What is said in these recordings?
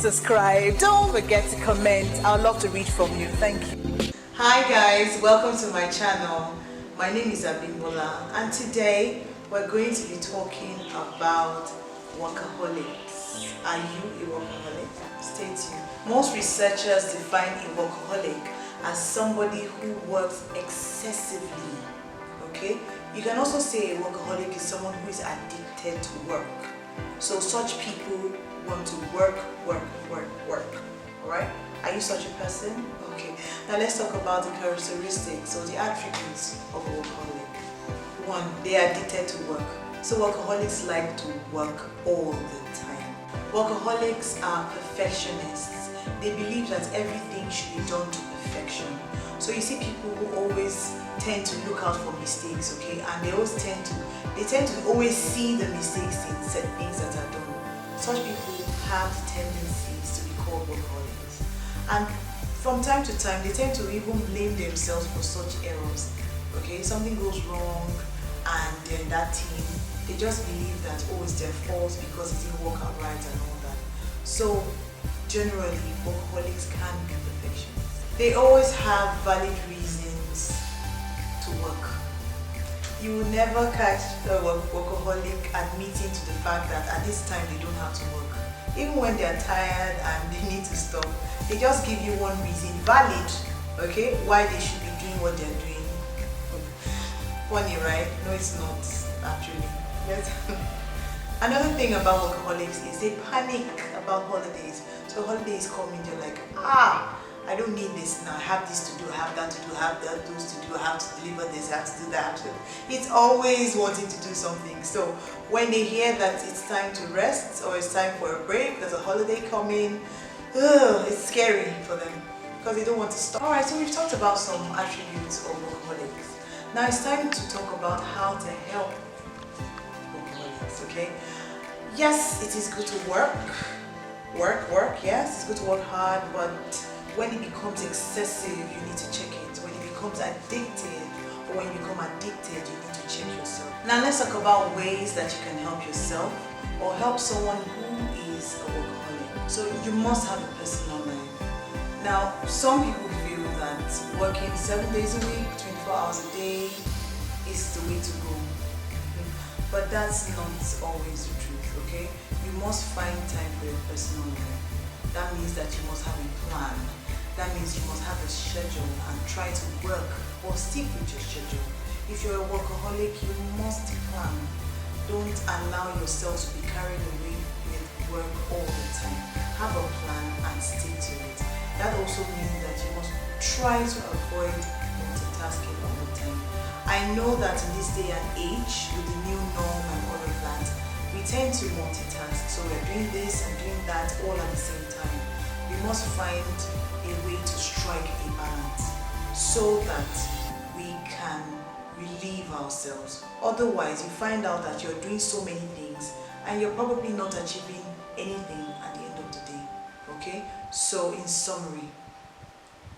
subscribe. Don't forget to comment. I'd love to read from you. Thank you. Hi guys, welcome to my channel. My name is Abimbola, and today we're going to be talking about workaholics. Are you a workaholic? Stay tuned. Most researchers define a workaholic as somebody who works excessively. Okay? You can also say a workaholic is someone who is addicted to work. So such people want to work. Alright? Are you such a person? Okay. Now let's talk about the characteristics or the attributes of a workaholic. One, they are addicted to work. So workaholics like to work all the time. Workaholics are perfectionists. They believe that everything should be done to perfection. So you see people who always tend to look out for mistakes, okay? And they tend to always see the mistakes in certain things that are done. Such people have tendencies to be called workaholics. And from time to time, they tend to even blame themselves for such errors. Okay, something goes wrong and they're in that team. They just believe that, oh, it's their fault because it didn't work out right and all that. So generally, workaholics can be perfectionists. They always have valid reasons to work. You will never catch a workaholic admitting to the fact that at this time they don't have to work. Even when they are tired and they need to stop, they just give you one reason, valid, okay, why they should be doing what they're doing. Funny, right? No, it's not, actually. Yes. Another thing about workaholics is they panic about holidays. So holidays come in, they're like, I don't need this now. I have this to do, I have that to do, I have that those to do, I have to deliver this, I have to do that. It's always wanting to do something. So when they hear that it's time to rest or it's time for a break, there's a holiday coming, it's scary for them because they don't want to stop. Alright, so we've talked about some attributes of workaholics. Now it's time to talk about how to help workaholics, okay? Yes, it is good to work, yes, it's good to work hard, but when it becomes excessive, you need to check it. When it becomes addictive, or when you become addicted, you need to check yourself. Now let's talk about ways that you can help yourself or help someone who is a workaholic. So you must have a personal life. Now, some people feel that working 7 days a week, 24 hours a day is the way to go. But that's not always the truth, okay? You must find time for your personal life. That means that you must have a plan. That means you must have a schedule and try to work or stick with your schedule. If you're a workaholic, you must plan. Don't allow yourself to be carried away with work all the time. Have a plan and stick to it. That also means that you must try to avoid multitasking all the time. I know that in this day and age, with the new norm and all of that, we tend to multitask. So we're doing this and doing that all at the same time. We must find a way to strike a balance so that we can relieve ourselves. Otherwise, you find out that you're doing so many things and you're probably not achieving anything at the end of the day. Okay? So in summary,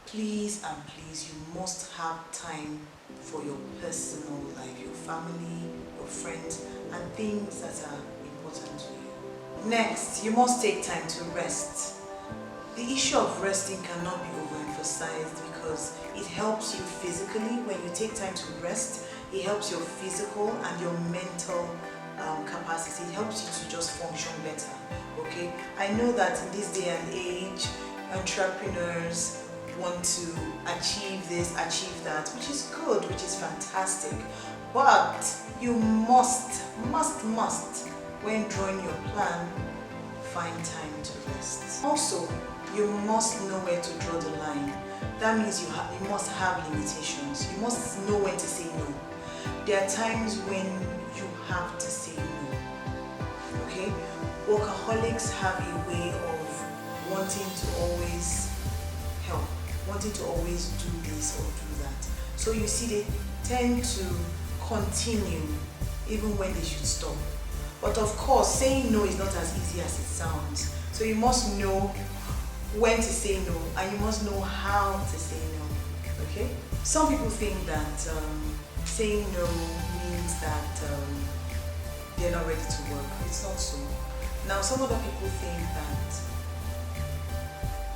please and please, you must have time for your personal life, your family, your friends, and things that are important to you. Next, you must take time to rest. The issue of resting cannot be overemphasized because it helps you physically. When you take time to rest, it helps your physical and your mental capacity. It helps you to just function better, okay? I know that in this day and age, entrepreneurs want to achieve this, achieve that, which is good, which is fantastic. But you must, when drawing your plan, find time to rest. Also, you must know where to draw the line. That means you must have limitations. You must know when to say no. There are times when you have to say no. Okay? Workaholics have a way of wanting to always help, wanting to always do this or do that. So you see, they tend to continue even when they should stop. But of course, saying no is not as easy as it sounds. So you must know when to say no and you must know how to say no. Okay? Some people think that saying no means that they're not ready to work. It's not so. Now, some other people think that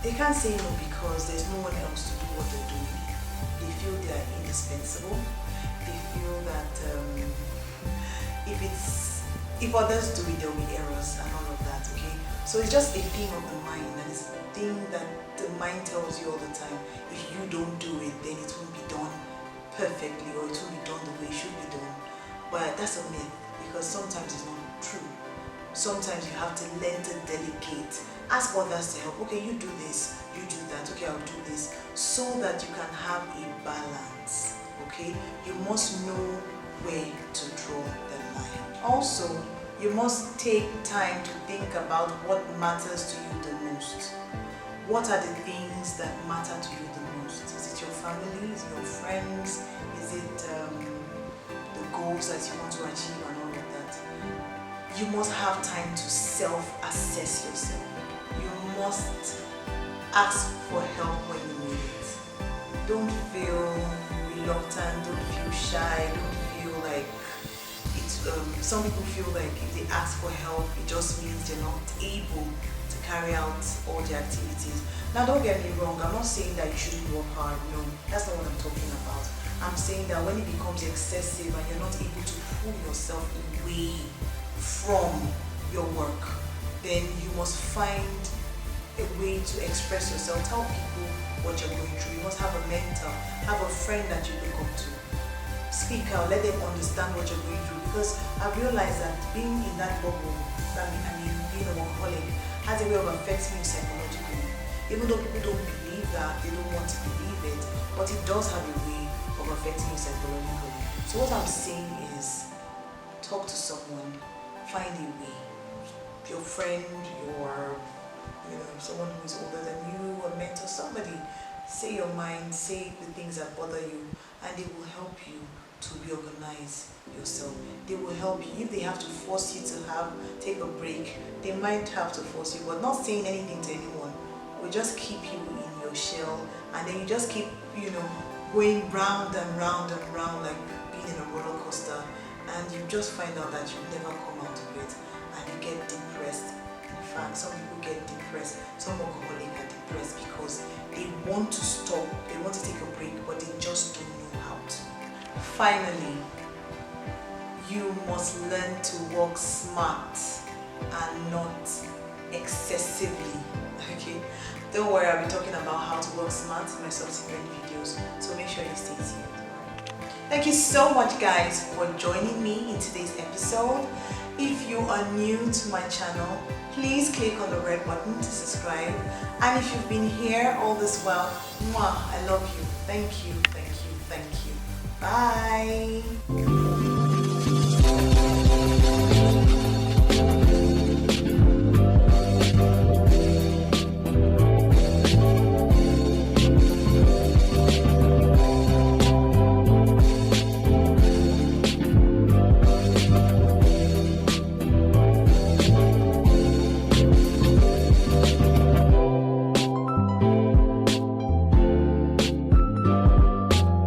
they can't say no because there's no one else to do what they're doing. They feel they are indispensable. They feel that if others do it, there will be errors and all of that, okay? So it's just a thing of the mind, and it's a thing that the mind tells you all the time. If you don't do it, then it won't be done perfectly, or it won't be done the way it should be done. But that's a myth, because sometimes it's not true. Sometimes you have to learn to delegate. Ask others to help. Okay, you do this, you do that. Okay, I'll do this, so that you can have a balance. Okay, you must know where to draw the line. Also, you must take time to think about what matters to you the most. What are the things that matter to you the most? Is it your family? Is it your friends? Is it the goals that you want to achieve and all of that? You must have time to self-assess yourself. You must ask for help when you need it. Don't feel reluctant, don't feel shy, don't feel like it's, some people feel like if they ask for help, it just means they're not able to carry out all the activities. Now don't get me wrong, I'm not saying that you shouldn't work hard, no, that's not what I'm talking about. I'm saying that when it becomes excessive and you're not able to pull yourself away from your work, then you must find a way to express yourself. Tell people what you're going through. You must have a mentor, have a friend that you look up to. Speak out, let them understand what you're going through, because I realized that being in that bubble, being a workaholic, has a way of affecting you psychologically. Even though people don't believe that, they don't want to believe it, but it does have a way of affecting you psychologically. So what I'm saying is, talk to someone, find a way. Your friend, someone who is older than you, a mentor, somebody. Say your mind, say the things that bother you, and they will help you to reorganize yourself. They will help you. If they have to force you to take a break, they might have to force you, but not saying anything to anyone. Will just keep you in your shell, and then you just keep, going round and round and round, like being in a roller coaster, and you just find out that you never come out of it, and you get depressed. In fact, some people get depressed. Some workaholics are depressed because they want to stop, they want to take a break, but they just don't know how to. Finally, you must learn to work smart and not excessively. Okay? Don't worry, I'll be talking about how to work smart in my subsequent videos, so make sure you stay tuned. Thank you so much, guys, for joining me in today's episode. If you are new to my channel, please click on the red button to subscribe. And if you've been here all this while, I love you. Thank you, thank you, thank you. Bye.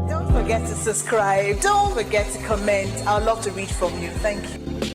Don't forget to subscribe. Don't forget to comment. I'd love to read from you. Thank you.